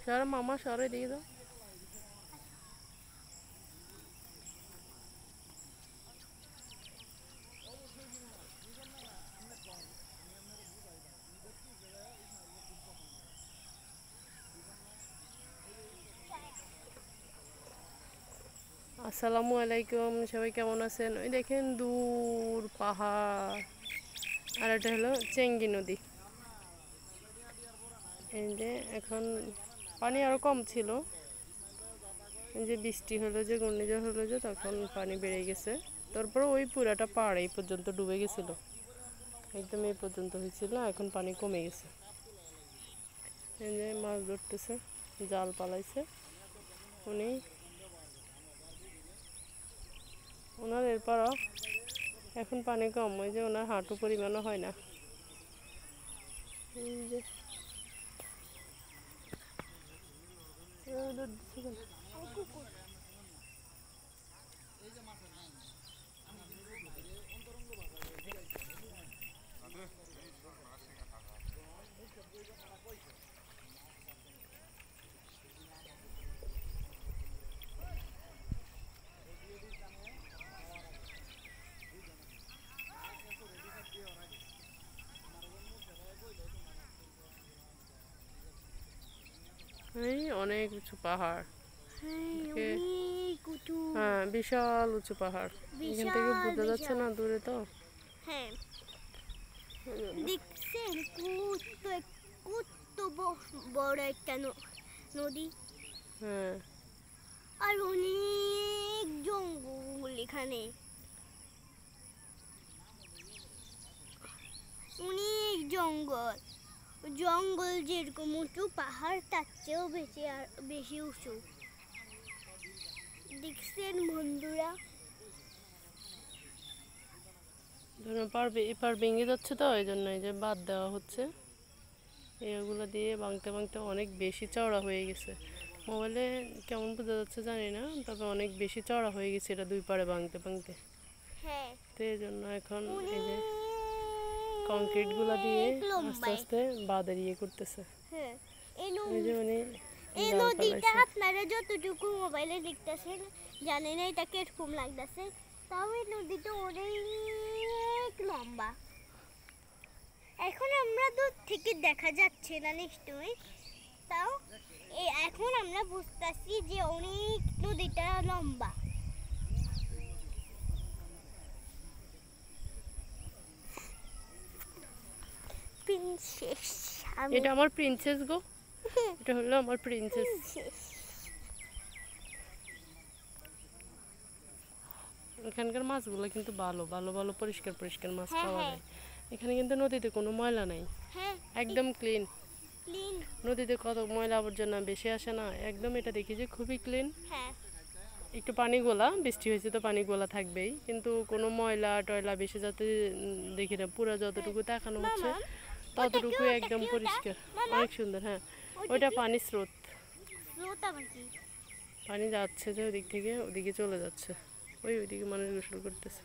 সরো মামা, সরো এদিকে দাও। আসসালামু আলাইকুম, সবাই কেমন আছেন? ওই দেখেন দূর পাহাড়, আর এটা হলো চেঙ্গি নদী। এই যে এখন পানি আরো কম ছিল, এই যে বৃষ্টি হলো, যে ঘূর্ণিঝড় হলো, যে তখন পানি বেড়ে গেছে। তারপরে ওই পুরাটা পাহাড় এই পর্যন্ত ডুবে গেছিল, একদম এই পর্যন্ত হয়েছিল। এখন পানি কমে গেছে। এই যে মাছ ধরতেছে, জাল পালাইছে উনি, ওনার এরপরও এখন পানি কম, ওই যে ওনার হাঁটু পরিমাণও হয় না। এই যে এই অনেক উঁচু পাহাড়, হ্যাঁ বিশাল উঁচু পাহাড়। এখান থেকে বোঝা যাচ্ছে না দূরে তো। হ্যাঁ দেখছেন কত বড় একটা নদী। হ্যাঁ আর অনেক জঙ্গল এখানে, অনেক জঙ্গল। জঙ্গল যেরকম উঁচু, পাহাড় তার চেয়েও বেশি উঁচু। দেখছেন বন্ধুরা? এপার ভেঙে যাচ্ছে তো, এই জন্য এই যে বাদ দেওয়া হচ্ছে। এগুলো দিয়ে ভাঙতে ভাঙতে অনেক বেশি চওড়া হয়ে গেছে। মোবাইলে কেমন বোঝা যাচ্ছে জানি না, তবে অনেক বেশি চওড়া হয়ে গেছে এটা দুই পাড়ে ভাঙতে ভাঙতে। হ্যাঁ, তো এই জন্য এখন এই যে কংক্রিট গুলা দিয়ে আস্তে আস্তে বাঁধের ইয়ে করতেছে। হ্যাঁ, এই যে মানে এই নদীটা আপনারা যতটুকু মোবাইলে দেখতেছেন, জানেন এটা কিরকম লাগতেছে, তাও এই নদীটা অনেক লম্বা। এখন আমরা দূর থেকে দেখা যাচ্ছে না নিশ্চয়ই, তাও এখন আমরা বুঝতেছি যে অনেক নদীটা লম্বা। প্রিন্সেস, এটা আমার প্রিন্সেস গো, এটা হলো আমার প্রিন্সেস। এখানকার মাছগুলো কিন্তু ভালো ভালো ভালো পরিষ্কার পরিষ্কার মাছ পাওয়া যায়। এখানে কিন্তু নদীতে কোনো ময়লা নাই, একদম ক্লিন। নদীতে কত ময়লা আবর্জনা বেশি আসে না, একদম এটা দেখি যে খুবই ক্লিন। একটু পানি গোলা, বৃষ্টি হয়েছে তো পানি গোলা থাকবেই, কিন্তু কোনো ময়লা টয়লা বেশি যাতে দেখি না। পুরো যতটুকু দেখানো হচ্ছে ততটুকু একদম পরিষ্কার, অনেক সুন্দর। হ্যাঁ ওইটা পানির স্রোত, পানি যাচ্ছে যে ওদিক থেকে ওদিকে চলে যাচ্ছে, ওইদিকে মানুষ গোসল করতেছে।